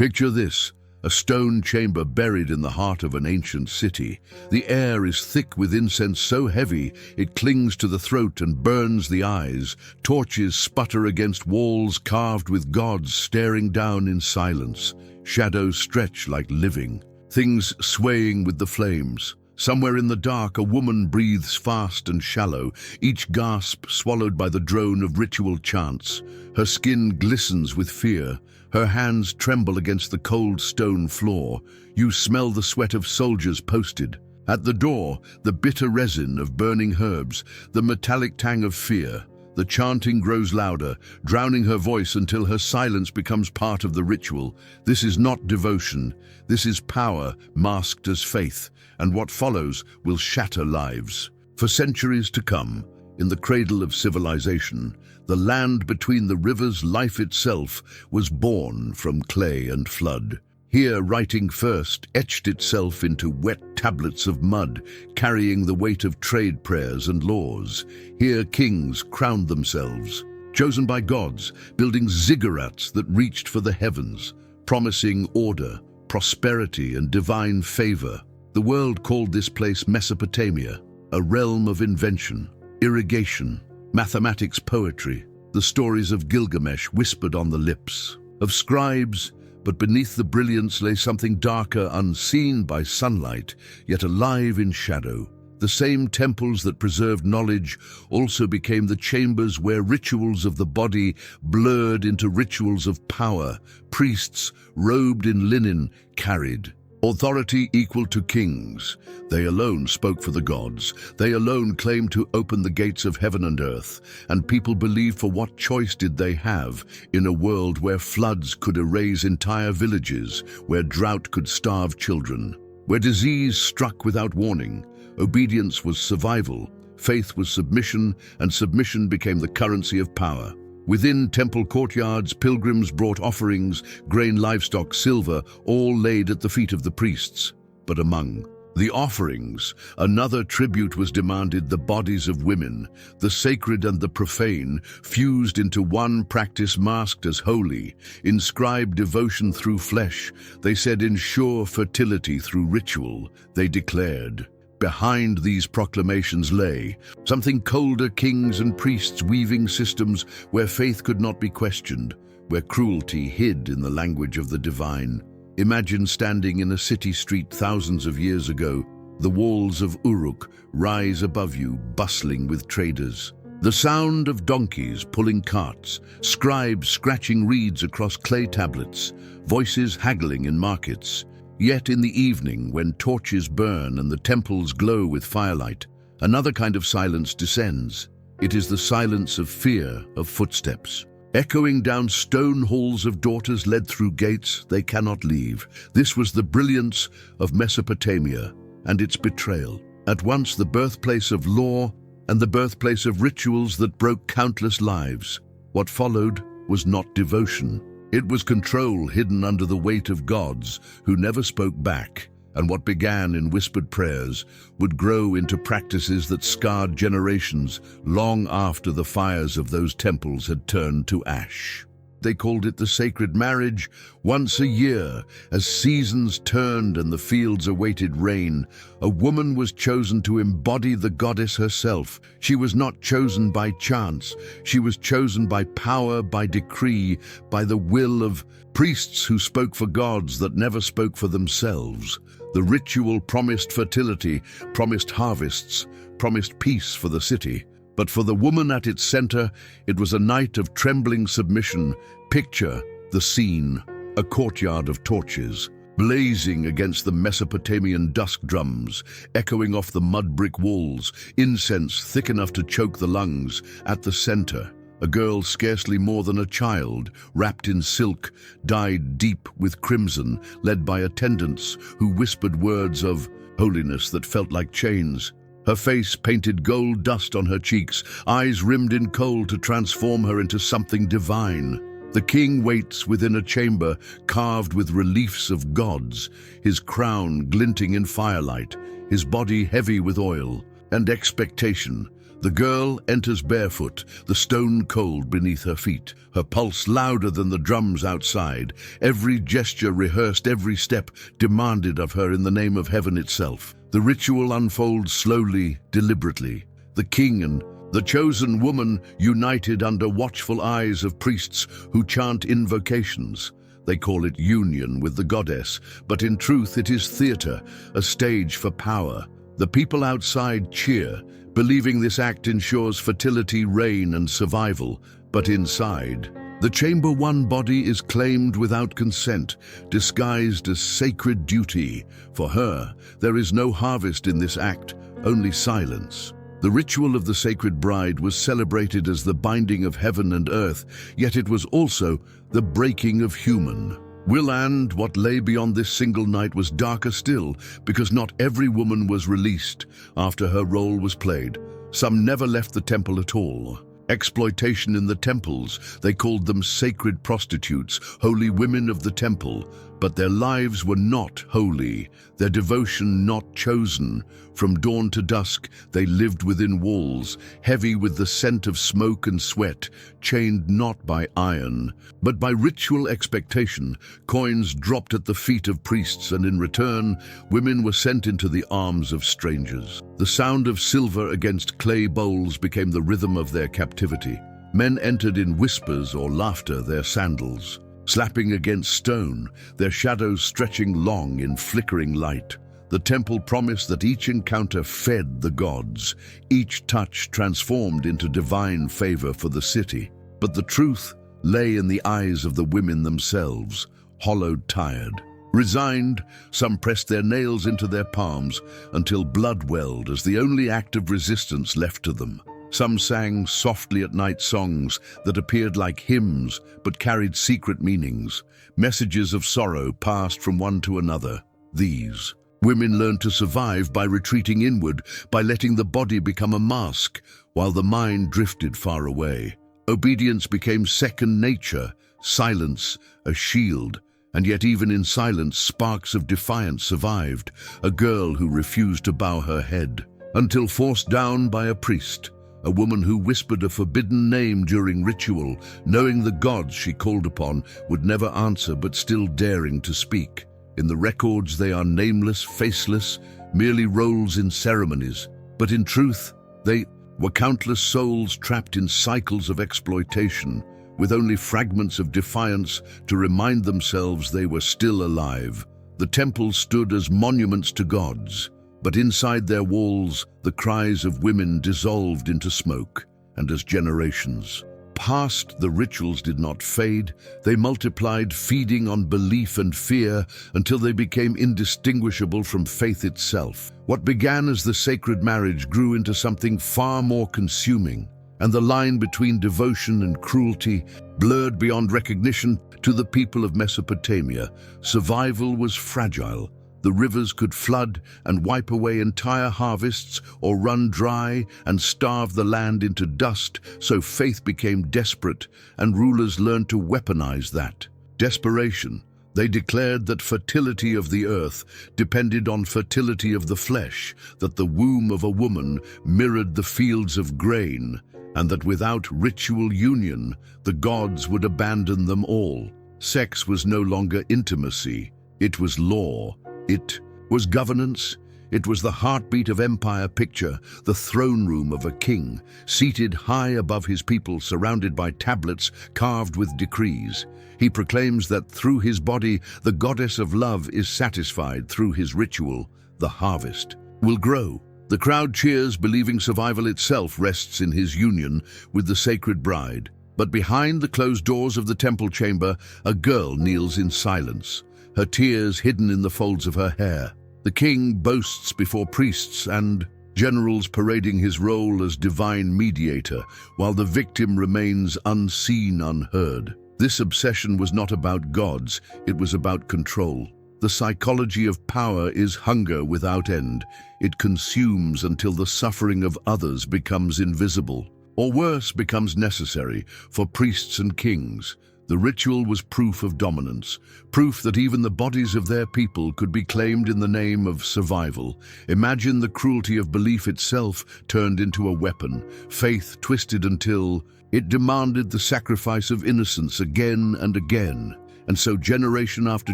Picture this, a stone chamber buried in the heart of an ancient city. The air is thick with incense so heavy it clings to the throat and burns the eyes. Torches sputter against walls carved with gods staring down in silence. Shadows stretch like living, things swaying with the flames. Somewhere in the dark, a woman breathes fast and shallow, each gasp swallowed by the drone of ritual chants. Her skin glistens with fear. Her hands tremble against the cold stone floor. You smell the sweat of soldiers posted. At the door, the bitter resin of burning herbs, the metallic tang of fear. The chanting grows louder, drowning her voice until her silence becomes part of the ritual. This is not devotion. This is power masked as faith, and what follows will shatter lives. For centuries to come, in the cradle of civilization, the land between the rivers, life itself, was born from clay and flood. Here, writing first etched itself into wet tablets of mud, carrying the weight of trade prayers and laws. Here, kings crowned themselves, chosen by gods, building ziggurats that reached for the heavens, promising order, prosperity, and divine favor. The world called this place Mesopotamia, a realm of invention, irrigation, mathematics, poetry, the stories of Gilgamesh whispered on the lips of scribes. But beneath the brilliance lay something darker, unseen by sunlight, yet alive in shadow. The same temples that preserved knowledge also became the chambers where rituals of the body blurred into rituals of power. Priests, robed in linen, carried authority equal to kings. They alone spoke for the gods. They alone claimed to open the gates of heaven and earth. And people believed, for what choice did they have in a world where floods could erase entire villages, where drought could starve children, where disease struck without warning? Obedience was survival, faith was submission, and submission became the currency of power. Within temple courtyards, pilgrims brought offerings, grain, livestock, silver, all laid at the feet of the priests. But among the offerings, another tribute was demanded: the bodies of women, the sacred and the profane, fused into one practice, masked as holy. Inscribed devotion through flesh, they said. Ensure fertility through ritual, they declared. Behind these proclamations lay something colder: kings and priests weaving systems where faith could not be questioned, where cruelty hid in the language of the divine. Imagine standing in a city street thousands of years ago. The walls of Uruk rise above you, bustling with traders. The sound of donkeys pulling carts, scribes scratching reeds across clay tablets, voices haggling in markets. Yet in the evening, when torches burn and the temples glow with firelight, another kind of silence descends. It is the silence of fear, of footsteps. Echoing down stone halls of daughters led through gates they cannot leave. This was the brilliance of Mesopotamia and its betrayal. At once the birthplace of law and the birthplace of rituals that broke countless lives. What followed was not devotion. It was control hidden under the weight of gods who never spoke back, and what began in whispered prayers would grow into practices that scarred generations long after the fires of those temples had turned to ash. They called it the sacred marriage. Once a year, as seasons turned and the fields awaited rain, a woman was chosen to embody the goddess herself. She was not chosen by chance. She was chosen by power, by decree, by the will of priests who spoke for gods that never spoke for themselves. The ritual promised fertility, promised harvests, promised peace for the city. But for the woman at its center, it was a night of trembling submission. Picture the scene: a courtyard of torches, blazing against the Mesopotamian dusk drums, echoing off the mud brick walls, incense thick enough to choke the lungs. At the center, a girl scarcely more than a child, wrapped in silk, dyed deep with crimson, led by attendants who whispered words of holiness that felt like chains. Her face painted gold dust on her cheeks, eyes rimmed in kohl to transform her into something divine. The king waits within a chamber carved with reliefs of gods, his crown glinting in firelight, his body heavy with oil and expectation. The girl enters barefoot, the stone cold beneath her feet, her pulse louder than the drums outside, every gesture rehearsed, every step demanded of her in the name of heaven itself. The ritual unfolds slowly, deliberately. The king and the chosen woman united under watchful eyes of priests who chant invocations. They call it union with the goddess, but in truth it is theater, a stage for power. The people outside cheer, believing this act ensures fertility, reign, and survival. But inside, the chamber one body is claimed without consent, disguised as sacred duty. For her, there is no harvest in this act, only silence. The ritual of the sacred bride was celebrated as the binding of heaven and earth, yet it was also the breaking of human will, and what lay beyond this single night was darker still, because not every woman was released after her role was played. Some never left the temple at all. Exploitation in the temples, they called them sacred prostitutes, holy women of the temple, but their lives were not holy, their devotion not chosen. From dawn to dusk, they lived within walls, heavy with the scent of smoke and sweat, chained not by iron, but by ritual expectation. Coins dropped at the feet of priests, and in return, women were sent into the arms of strangers. The sound of silver against clay bowls became the rhythm of their captivity. Men entered in whispers or laughter, their sandals slapping against stone, their shadows stretching long in flickering light. The temple promised that each encounter fed the gods, each touch transformed into divine favor for the city. But the truth lay in the eyes of the women themselves, hollowed, tired. Resigned, some pressed their nails into their palms until blood welled as the only act of resistance left to them. Some sang softly at night songs that appeared like hymns but carried secret meanings, messages of sorrow passed from one to another. These women learned to survive by retreating inward, by letting the body become a mask, while the mind drifted far away. Obedience became second nature, silence a shield, and yet even in silence sparks of defiance survived, a girl who refused to bow her head, until forced down by a priest. A woman who whispered a forbidden name during ritual, knowing the gods she called upon would never answer but still daring to speak. In the records they are nameless, faceless, merely roles in ceremonies. But in truth, they were countless souls trapped in cycles of exploitation, with only fragments of defiance to remind themselves they were still alive. The temples stood as monuments to gods, but inside their walls, the cries of women dissolved into smoke, and as generations passed, the rituals did not fade. They multiplied, feeding on belief and fear until they became indistinguishable from faith itself. What began as the sacred marriage grew into something far more consuming, and the line between devotion and cruelty blurred beyond recognition. To the people of Mesopotamia, survival was fragile. The rivers could flood and wipe away entire harvests, or run dry and starve the land into dust, so faith became desperate, and rulers learned to weaponize that desperation. They declared that fertility of the earth depended on fertility of the flesh, that the womb of a woman mirrored the fields of grain, and that without ritual union, the gods would abandon them all. Sex was no longer intimacy, it was law. It was governance. It was the heartbeat of empire. Picture the throne room of a king, seated high above his people, surrounded by tablets carved with decrees. He proclaims that through his body, the goddess of love is satisfied. Through his ritual, the harvest will grow. The crowd cheers, believing survival itself rests in his union with the sacred bride. But behind the closed doors of the temple chamber, a girl kneels in silence, her tears hidden in the folds of her hair. The king boasts before priests and generals, parading his role as divine mediator, while the victim remains unseen, unheard. This obsession was not about gods, it was about control. The psychology of power is hunger without end. It consumes until the suffering of others becomes invisible, or worse, becomes necessary. For priests and kings, The ritual was proof of dominance, proof that even the bodies of their people could be claimed in the name of survival. Imagine the cruelty of belief itself turned into a weapon, faith twisted until it demanded the sacrifice of innocence again and again. And so generation after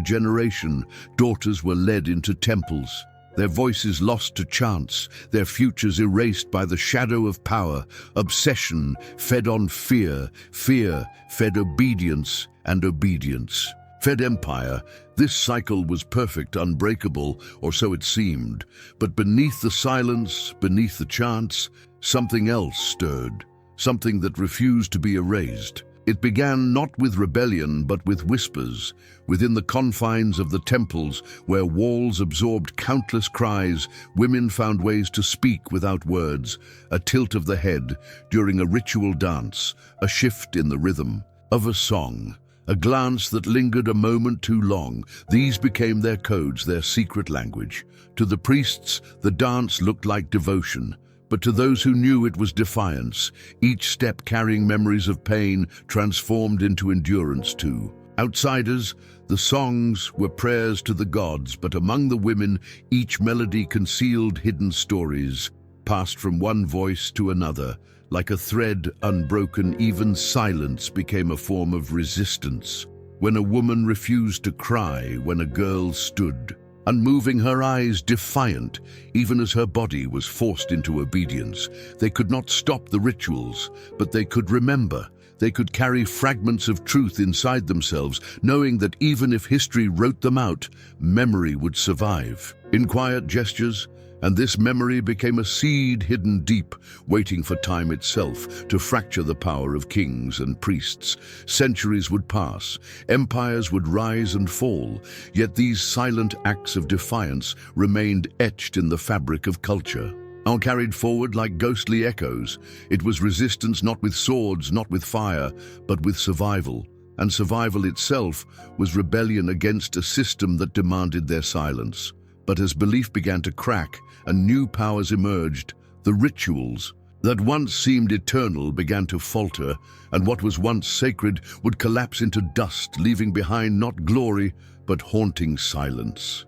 generation, daughters were led into temples, their voices lost to chants, their futures erased by the shadow of power. Obsession fed on fear, fear fed obedience, and obedience fed empire. This cycle was perfect, unbreakable, or so it seemed. But beneath the silence, beneath the chants, something else stirred, something that refused to be erased. It began not with rebellion, but with whispers. Within the confines of the temples, where walls absorbed countless cries, women found ways to speak without words. A tilt of the head during a ritual dance, a shift in the rhythm of a song, a glance that lingered a moment too long. These became their codes, their secret language. To the priests, the dance looked like devotion. But to those who knew, it was defiance, each step carrying memories of pain transformed into endurance too. Outsiders, the songs were prayers to the gods, but among the women, each melody concealed hidden stories, passed from one voice to another. Like a thread unbroken, even silence became a form of resistance. When a woman refused to cry, when a girl stood, unmoving, her eyes defiant, even as her body was forced into obedience. They could not stop the rituals, but they could remember. They could carry fragments of truth inside themselves, knowing that even if history wrote them out, memory would survive. In quiet gestures, and this memory became a seed hidden deep, waiting for time itself to fracture the power of kings and priests. Centuries would pass, empires would rise and fall, yet these silent acts of defiance remained etched in the fabric of culture. All carried forward like ghostly echoes. It was resistance not with swords, not with fire, but with survival. And survival itself was rebellion against a system that demanded their silence. But as belief began to crack and new powers emerged, the rituals that once seemed eternal began to falter, and what was once sacred would collapse into dust, leaving behind not glory, but haunting silence.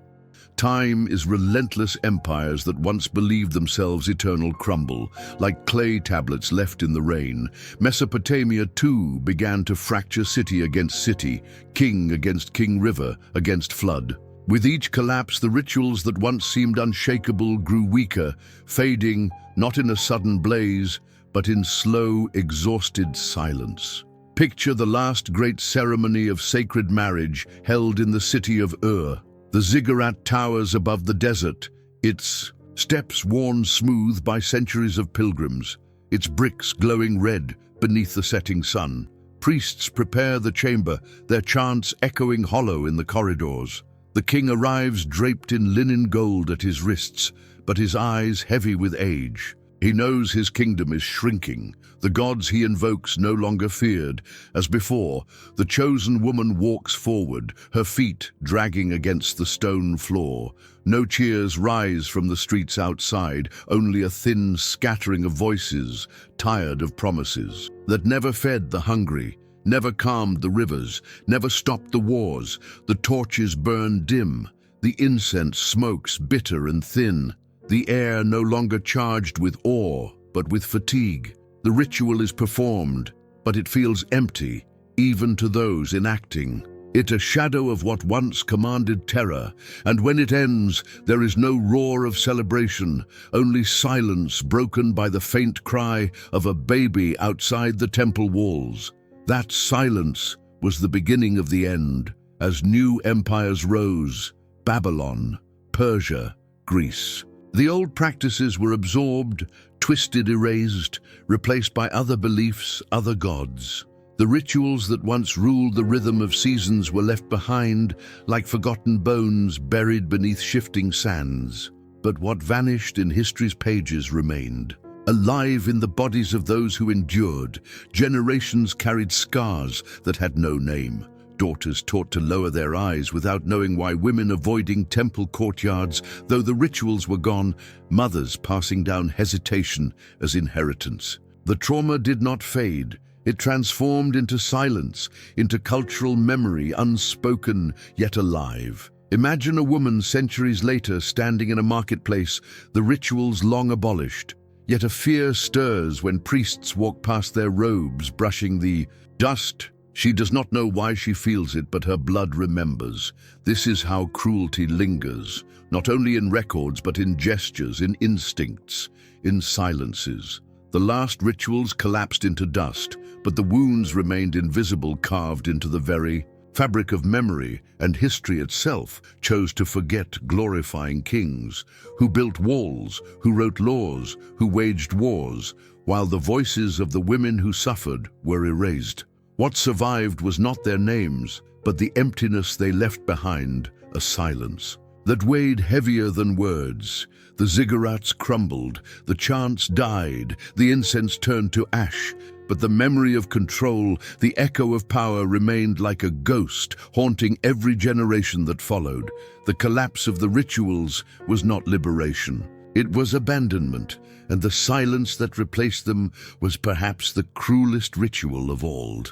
Time is relentless. Empires that once believed themselves eternal crumble, like clay tablets left in the rain. Mesopotamia too began to fracture, city against city, king against king, river against flood. With each collapse, the rituals that once seemed unshakable grew weaker, fading not in a sudden blaze, but in slow, exhausted silence. Picture the last great ceremony of sacred marriage held in the city of Ur. The ziggurat towers above the desert, its steps worn smooth by centuries of pilgrims, its bricks glowing red beneath the setting sun. Priests prepare the chamber, their chants echoing hollow in the corridors. The king arrives draped in linen gold at his wrists, but his eyes heavy with age. He knows his kingdom is shrinking. The gods he invokes no longer feared. As before, the chosen woman walks forward, her feet dragging against the stone floor. No cheers rise from the streets outside, only a thin scattering of voices, tired of promises that never fed the hungry, never calmed the rivers, never stopped the wars. The torches burn dim, the incense smokes bitter and thin. The air no longer charged with awe, but with fatigue. The ritual is performed, but it feels empty, even to those enacting it, a shadow of what once commanded terror. And when it ends, there is no roar of celebration, only silence broken by the faint cry of a baby outside the temple walls. That silence was the beginning of the end, as new empires rose: Babylon, Persia, Greece. The old practices were absorbed, twisted, erased, replaced by other beliefs, other gods. The rituals that once ruled the rhythm of seasons were left behind, like forgotten bones buried beneath shifting sands. But what vanished in history's pages remained, alive in the bodies of those who endured. Generations carried scars that had no name. Daughters taught to lower their eyes without knowing why, women avoiding temple courtyards though the rituals were gone, mothers passing down hesitation as inheritance. The trauma did not fade, It transformed into silence, into cultural memory, unspoken yet alive. Imagine a woman centuries later standing in a marketplace, the rituals long abolished. Yet a fear stirs when priests walk past their robes, brushing the dust. She does not know why she feels it, but her blood remembers. This is how cruelty lingers, not only in records, but in gestures, in instincts, in silences. The last rituals collapsed into dust, but the wounds remained invisible, carved into the very fabric of memory, and history itself chose to forget glorifying kings, who built walls, who wrote laws, who waged wars, while the voices of the women who suffered were erased. What survived was not their names, but the emptiness they left behind, a silence that weighed heavier than words. The ziggurats crumbled, the chants died, the incense turned to ash, but the memory of control, the echo of power remained like a ghost, haunting every generation that followed. The collapse of the rituals was not liberation. It was abandonment, and the silence that replaced them was perhaps the cruelest ritual of all.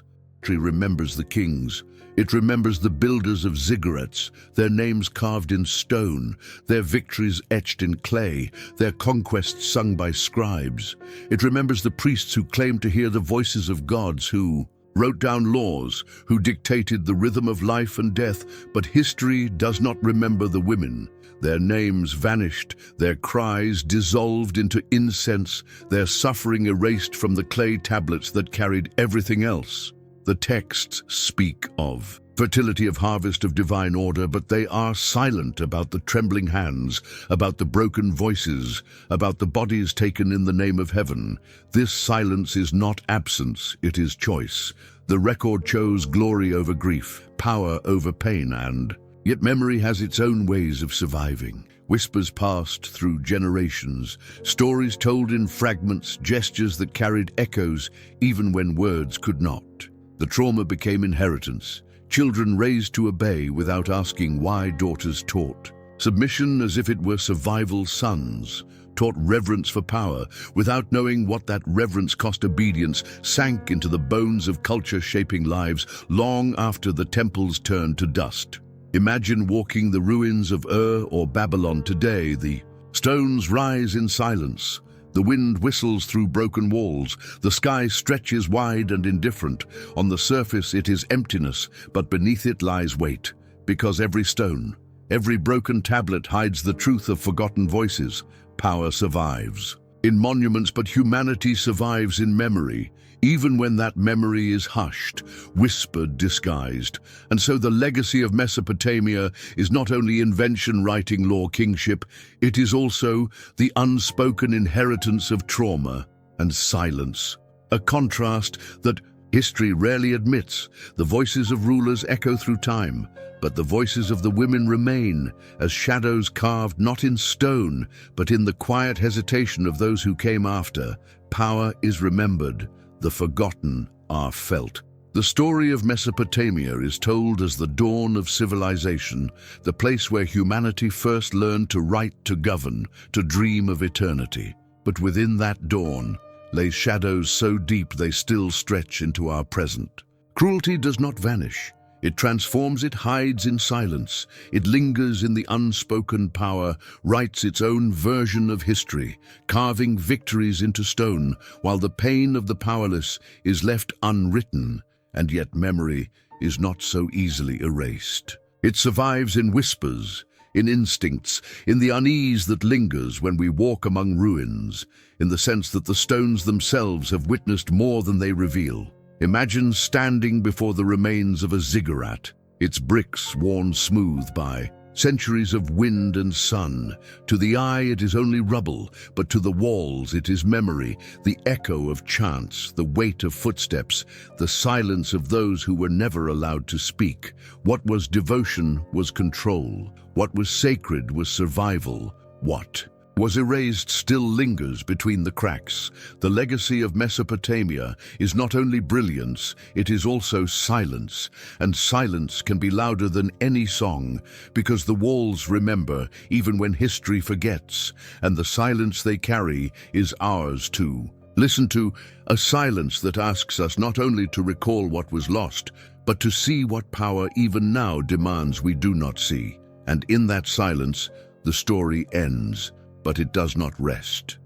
History remembers the kings. It remembers the builders of ziggurats, their names carved in stone, their victories etched in clay, their conquests sung by scribes. It remembers the priests who claimed to hear the voices of gods, who wrote down laws, who dictated the rhythm of life and death. But history does not remember the women. Their names vanished, their cries dissolved into incense, their suffering erased from the clay tablets that carried everything else. The texts speak of fertility, of harvest, of divine order, but they are silent about the trembling hands, about the broken voices, about the bodies taken in the name of heaven. This silence is not absence, it is choice. The record chose glory over grief, power over pain, and yet memory has its own ways of surviving. Whispers passed through generations, stories told in fragments, gestures that carried echoes even when words could not. The trauma became inheritance. Children raised to obey without asking why. Daughters taught submission as if it were survival. Sons taught reverence for power without knowing what that reverence cost. Obedience sank into the bones of culture, shaping lives long after the temples turned to dust. Imagine walking the ruins of Ur or Babylon today. The stones rise in silence. The wind whistles through broken walls. The sky stretches wide and indifferent. On the surface it is emptiness, but beneath it lies weight. Because every stone, every broken tablet hides the truth of forgotten voices. Power survives in monuments, but humanity survives in memory, even when that memory is hushed, whispered, disguised. And so the legacy of Mesopotamia is not only invention, writing, law, kingship, it is also the unspoken inheritance of trauma and silence. A contrast that history rarely admits. The voices of rulers echo through time, but the voices of the women remain as shadows carved not in stone, but in the quiet hesitation of those who came after. Power is remembered. The forgotten are felt. The story of Mesopotamia is told as the dawn of civilization, the place where humanity first learned to write, to govern, to dream of eternity. But within that dawn lay shadows so deep they still stretch into our present. Cruelty does not vanish. It transforms, it hides in silence. It lingers in the unspoken. Power writes its own version of history, carving victories into stone, while the pain of the powerless is left unwritten. And yet memory is not so easily erased. It survives in whispers, in instincts, in the unease that lingers when we walk among ruins, in the sense that the stones themselves have witnessed more than they reveal. Imagine standing before the remains of a ziggurat, its bricks worn smooth by centuries of wind and sun. To the eye it is only rubble, but to the walls it is memory, the echo of chants, the weight of footsteps, the silence of those who were never allowed to speak. What was devotion was control. What was sacred was survival. What was erased still lingers between the cracks. The legacy of Mesopotamia is not only brilliance, it is also silence. And silence can be louder than any song, because the walls remember even when history forgets, and the silence they carry is ours too. Listen to a silence that asks us not only to recall what was lost, but to see what power even now demands we do not see. And in that silence, the story ends, but it does not rest.